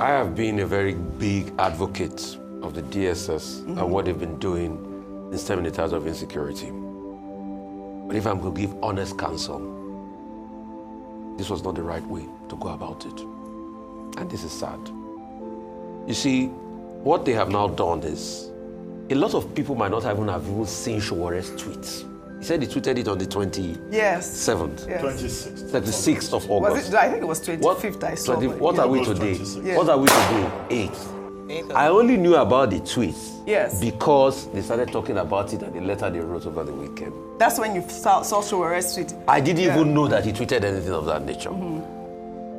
I have been a very big advocate of the DSS and what they've been doing in stemming the tides of insecurity. But if I'm going to give honest counsel, this was not the right way to go about it. And this is sad. You see, what they have now done is, a lot of people might not even have seen Sowore's tweets. He said he tweeted it on the 27th. Yes. 36th of August. Was it? I think it was 25th. I saw. What are we today? Yes. What are we today? 8th. I only knew about the tweets because they started talking about it and the letter they wrote over the weekend. That's when you saw Sowore's tweet. I didn't even know that he tweeted anything of that nature.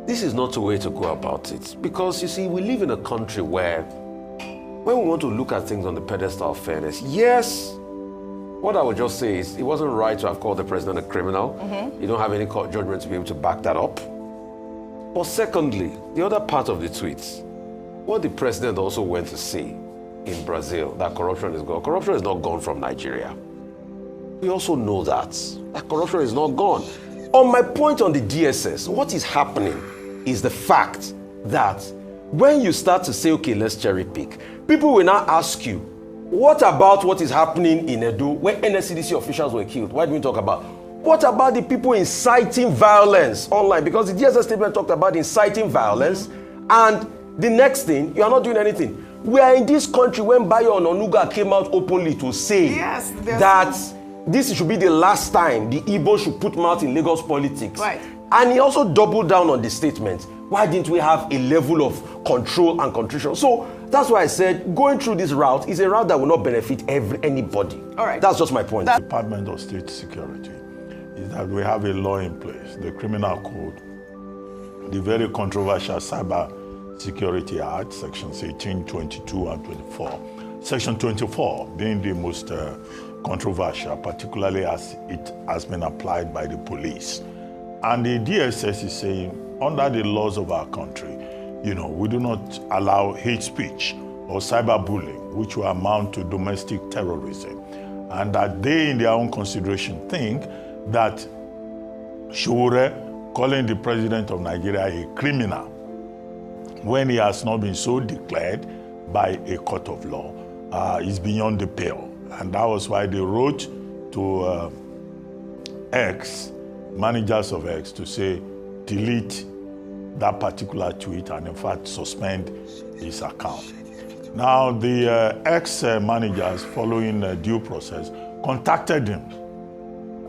This is not the way to go about it, because you see, we live in a country where when we want to look at things on the pedestal of fairness, yes, what I would just say is it wasn't right to have called the president a criminal. You don't have any court judgment to be able to back that up. But secondly, the other part of the tweets, what the president also went to say in Brazil, that corruption is gone. Corruption is not gone from Nigeria. We also know that corruption is not gone. On my point on the DSS, what is happening is the fact that when you start to say, okay, let's cherry pick, people will now ask you, what about what is happening in Edo where NSCDC officials were killed? Why do we talk about? What about the people inciting violence online? Because the DSS statement talked about inciting violence, and the next thing, you are not doing anything. We are in this country when Bayo Ononuga came out openly to say that this should be the last time the Igbo should put mouth in Lagos politics. Right. And he also doubled down on the statement. Why didn't we have a level of control and contrition? So that's why I said going through this route is a route that will not benefit anybody. All right. That's just my point. The Department of State Security is that we have a law in place, the Criminal Code, the very controversial Cyber Security Act, Sections 18, 22, and 24. Section 24 being the most controversial, particularly as it has been applied by the police. And the DSS is saying, under the laws of our country, we do not allow hate speech or cyberbullying, which will amount to domestic terrorism. And that they, in their own consideration, think that Sowore calling the president of Nigeria a criminal when he has not been so declared by a court of law is beyond the pale. And that was why they wrote to X, managers of X, to say, delete that particular tweet and in fact suspend his account. Now the ex-managers, following due process, contacted him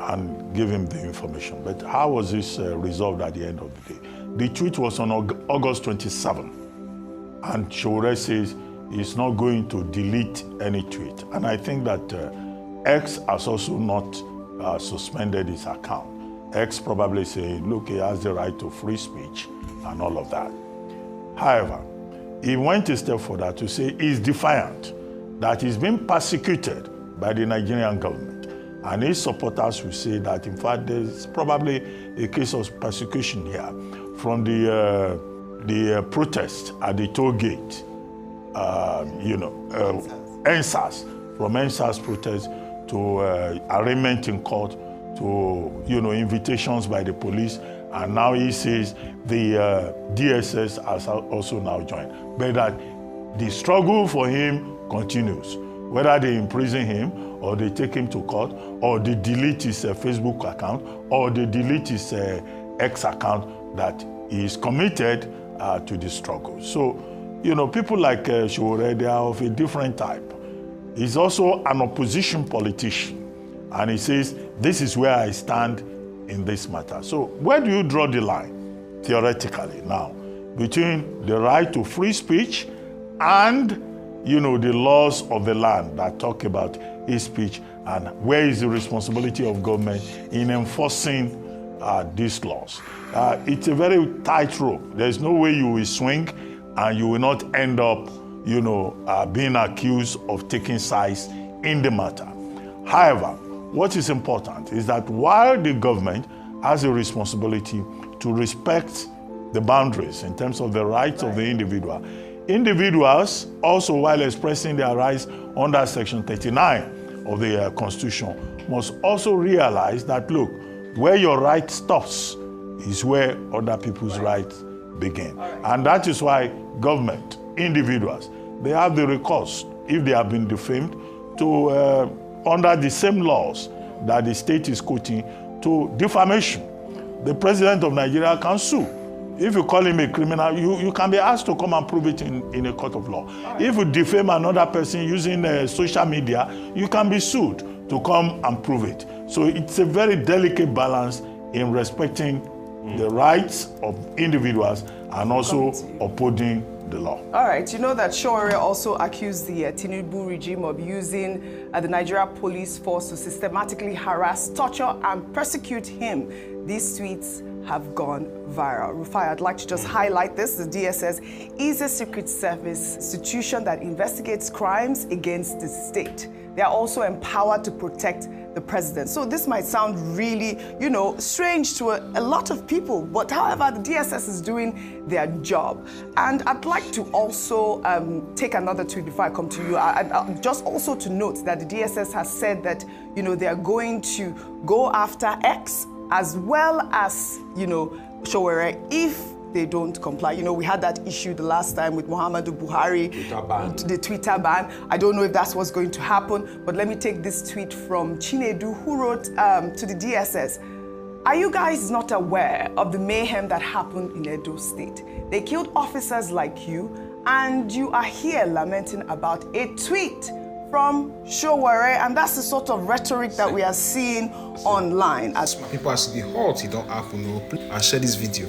and gave him the information. But how was this resolved at the end of the day? The tweet was on August 27, and Sowore says he's not going to delete any tweet. And I think that X has also not suspended his account. X probably saying, look, he has the right to free speech and all of that. However, he went a step further to say he's defiant, that he's been persecuted by the Nigerian government. And his supporters will say that, in fact, there's probably a case of persecution here from the protest at the toll gate, NSAS, from NSAS protest to arraignment in court, to invitations by the police, and now he says the DSS has also now joined. But that the struggle for him continues, whether they imprison him or they take him to court or they delete his Facebook account or they delete his X account, that he is committed to the struggle. So, people like Sowore, they are of a different type. He's also an opposition politician. And he says, this is where I stand in this matter. So where do you draw the line, theoretically now, between the right to free speech and, the laws of the land that talk about his speech, and where is the responsibility of government in enforcing these laws? It's a very tight rope. There's no way you will swing and you will not end up, being accused of taking sides in the matter. However, what is important is that while the government has a responsibility to respect the boundaries in terms of the rights of the individual, individuals also, while expressing their rights under Section 39 of the Constitution, must also realize that, look, where your right stops is where other people's rights begin. And that is why government, individuals, they have the recourse, if they have been defamed, to, under the same laws that the state is quoting, to defamation. The president of Nigeria can sue. If you call him a criminal, you can be asked to come and prove it in a court of law. If you defame another person using social media, you can be sued to come and prove it. So it's a very delicate balance in respecting the rights of individuals and also upholding the law. All right, you know that Sowore also accused the Tinubu regime of using the Nigeria police force to systematically harass, torture, and persecute him. These tweets have gone viral. Rufai, I'd like to just highlight this. The DSS is a secret service institution that investigates crimes against the state. They are also empowered to protect the president. So this might sound really, strange to a lot of people, but however, the DSS is doing their job. And I'd like to also take another tweet before I come to you. Just also to note that the DSS has said that, they are going to go after X as well as, Sowore if they don't comply. We had that issue the last time with Muhammadu Buhari, the Twitter ban. I don't know if that's what's going to happen, but let me take this tweet from Chinedu, who wrote to the DSS. Are you guys not aware of the mayhem that happened in Edo State? They killed officers like you, and you are here lamenting about a tweet from Sowore, and that's the sort of rhetoric that we are seeing online. As people has to be hot, it don't happen. I'll share this video.